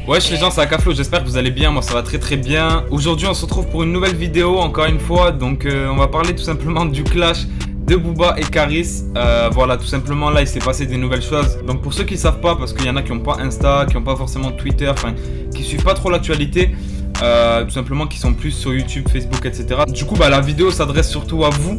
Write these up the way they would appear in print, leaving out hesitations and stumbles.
Wesh les gens, c'est Akaflo, j'espère que vous allez bien, moi ça va très bien. Aujourd'hui on se retrouve pour une nouvelle vidéo, encore une fois. Donc on va parler tout simplement du clash de Booba et Caris. Voilà, tout simplement là il s'est passé des nouvelles choses. Donc pour ceux qui savent pas, parce qu'il y en a qui n'ont pas Insta, qui n'ont pas forcément Twitter, enfin qui suivent pas trop l'actualité, tout simplement qui sont plus sur YouTube, Facebook, etc. Du coup la vidéo s'adresse surtout à vous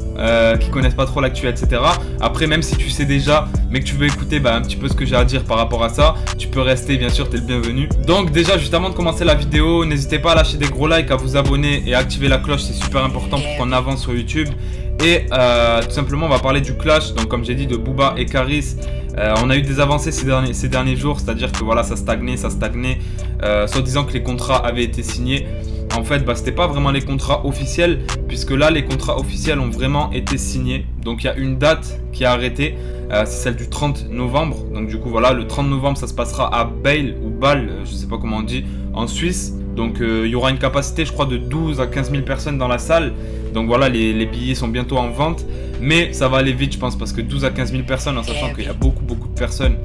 qui connaissent pas trop l'actu, etc. Après, même si tu sais déjà mais que tu veux écouter un petit peu ce que j'ai à dire par rapport à ça, tu peux rester, bien sûr, t'es le bienvenu. Donc déjà, juste avant de commencer la vidéo, n'hésitez pas à lâcher des gros likes, à vous abonner et à activer la cloche, c'est super important pour qu'on avance sur YouTube. Et tout simplement on va parler du clash, donc comme j'ai dit, de Booba et Caris. On a eu des avancées ces derniers jours, c'est-à-dire que voilà, ça stagnait, soit disant que les contrats avaient été signés. En fait, c'était pas vraiment les contrats officiels, puisque là, les contrats officiels ont vraiment été signés. Donc il y a une date qui a arrêté, c'est celle du 30 novembre. Donc du coup, voilà, le 30 novembre, ça se passera à Bâle ou Bâle, je sais pas comment on dit, en Suisse. Donc il y aura une capacité, je crois, de 12 à 15 000 personnes dans la salle. Donc voilà, les billets sont bientôt en vente. Mais ça va aller vite, je pense, parce que 12 à 15 000 personnes, en sachant qu'il y a beaucoup de personnes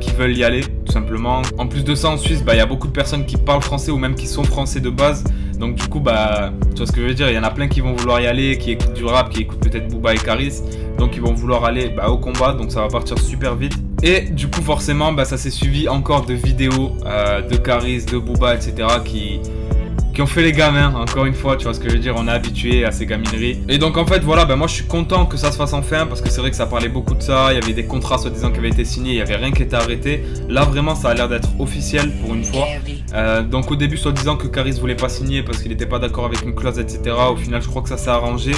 qui veulent y aller, tout simplement. En plus de ça, en Suisse, il y a beaucoup de personnes qui parlent français ou même qui sont français de base. Donc du coup, tu vois ce que je veux dire, il y en a plein qui vont vouloir y aller, qui écoutent du rap, qui écoutent peut-être Booba et Caris. Donc ils vont vouloir aller au combat, donc ça va partir super vite. Et du coup, forcément, ça s'est suivi encore de vidéos de Caris, de Booba, etc. qui ont fait les gamins, encore une fois, tu vois ce que je veux dire, on est habitué à ces gamineries. Et donc en fait voilà, moi je suis content que ça se fasse enfin, parce que c'est vrai que ça parlait beaucoup de ça, il y avait des contrats soi-disant qui avaient été signés, il n'y avait rien qui était arrêté. Là vraiment ça a l'air d'être officiel pour une fois. Donc au début soi-disant que Caris voulait pas signer parce qu'il n'était pas d'accord avec une clause, etc. Au final je crois que ça s'est arrangé.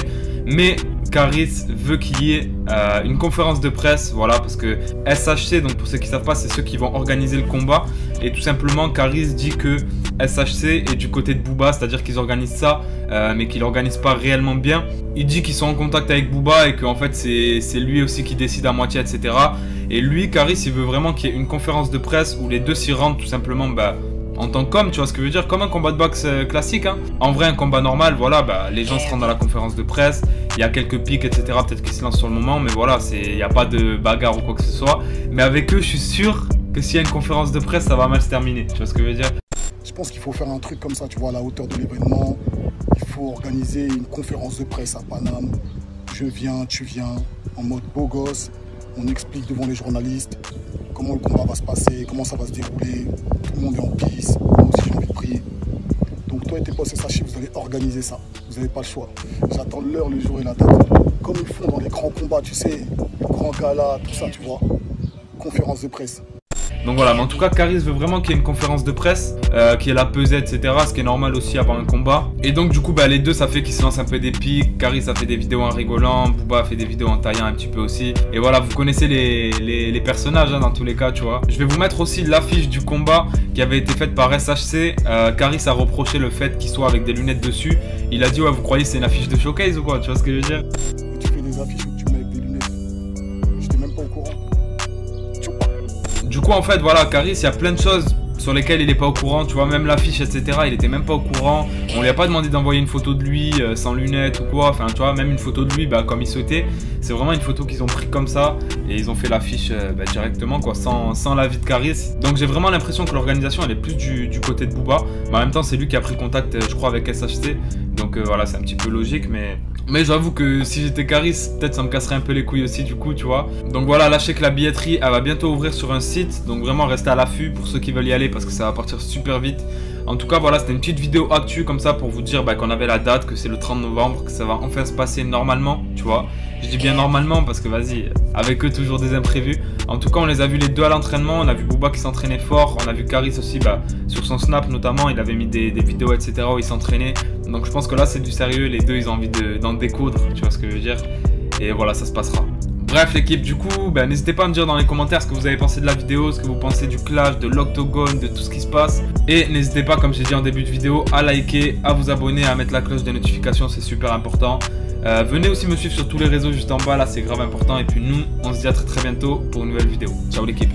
Mais Caris veut qu'il y ait une conférence de presse, voilà, parce que SHC, donc pour ceux qui savent pas, c'est ceux qui vont organiser le combat. Et tout simplement Caris dit que SHC est du côté de Booba, c'est-à-dire qu'ils organisent ça, mais qu'ils l'organisent pas réellement bien. Il dit qu'ils sont en contact avec Booba et qu'en fait c'est lui aussi qui décide à moitié, etc. Et lui, Caris, il veut vraiment qu'il y ait une conférence de presse où les deux s'y rendent tout simplement en tant qu'homme, tu vois ce que je veux dire, comme un combat de boxe classique, hein. En vrai, un combat normal, voilà, les gens se rendent à la conférence de presse, il y a quelques pics, etc. Peut-être qu'ils se lancent sur le moment, mais voilà, il n'y a pas de bagarre ou quoi que ce soit. Mais avec eux, je suis sûr que s'il y a une conférence de presse, ça va mal se terminer, tu vois ce que je veux dire. Je pense qu'il faut faire un truc comme ça, tu vois, à la hauteur de l'événement. Il faut organiser une conférence de presse à Paname. Je viens, tu viens, en mode beau gosse. On explique devant les journalistes comment le combat va se passer, comment ça va se dérouler. Tout le monde est en piste, moi aussi j'ai envie de prier. Donc toi et tes potes SHC, vous allez organiser ça. Vous n'avez pas le choix. J'attends l'heure, le jour et la date. Comme ils font dans les grands combats, tu sais, les grands galas, tout ça, tu vois. Conférence de presse. Donc voilà, mais en tout cas, Caris veut vraiment qu'il y ait une conférence de presse, qu'il y ait la pesée, etc. Ce qui est normal aussi avant un combat. Et donc du coup, les deux, ça fait qu'ils se lancent un peu des pics. Caris a fait des vidéos en rigolant, Booba a fait des vidéos en taillant un petit peu aussi. Et voilà, vous connaissez les personnages dans tous les cas, tu vois. Je vais vous mettre aussi l'affiche du combat qui avait été faite par SHC. Caris a reproché le fait qu'il soit avec des lunettes dessus. Il a dit, ouais, vous croyez que c'est une affiche de showcase ou quoi? Tu vois ce que je veux dire? Et tu fais des affiches où tu mets avec des lunettes. J'étais même pas au courant. Du coup en fait voilà, Caris, il y a plein de choses sur lesquelles il n'est pas au courant, tu vois, même l'affiche, etc. Il était même pas au courant, on lui a pas demandé d'envoyer une photo de lui sans lunettes ou quoi, enfin tu vois, même une photo de lui comme il souhaitait. C'est vraiment une photo qu'ils ont pris comme ça et ils ont fait l'affiche directement quoi, sans l'avis de Caris. Donc j'ai vraiment l'impression que l'organisation elle est plus du côté de Booba, mais en même temps c'est lui qui a pris contact je crois avec SHC. Donc voilà, c'est un petit peu logique, mais j'avoue que si j'étais Caris, peut-être ça me casserait un peu les couilles aussi du coup, tu vois. Donc voilà, lâchez que la billetterie, elle va bientôt ouvrir sur un site. Donc vraiment, restez à l'affût pour ceux qui veulent y aller parce que ça va partir super vite. En tout cas, voilà, c'était une petite vidéo actu comme ça pour vous dire qu'on avait la date, que c'est le 30 novembre, que ça va enfin se passer normalement, tu vois. Je dis bien normalement parce que vas-y, avec eux toujours des imprévus. En tout cas, on les a vus les deux à l'entraînement, on a vu Booba qui s'entraînait fort, on a vu Caris aussi sur son snap notamment, il avait mis des vidéos, etc. où il s'entraînait. Donc je pense que là c'est du sérieux, les deux ils ont envie d'en découdre, tu vois ce que je veux dire. Et voilà, ça se passera. Bref l'équipe, du coup, n'hésitez pas à me dire dans les commentaires ce que vous avez pensé de la vidéo, ce que vous pensez du clash, de l'octogone, de tout ce qui se passe. Et n'hésitez pas, comme j'ai dit en début de vidéo, à liker, à vous abonner, à mettre la cloche de notification, c'est super important. Venez aussi me suivre sur tous les réseaux juste en bas, là c'est grave important. Et puis nous, on se dit à très bientôt pour une nouvelle vidéo. Ciao l'équipe.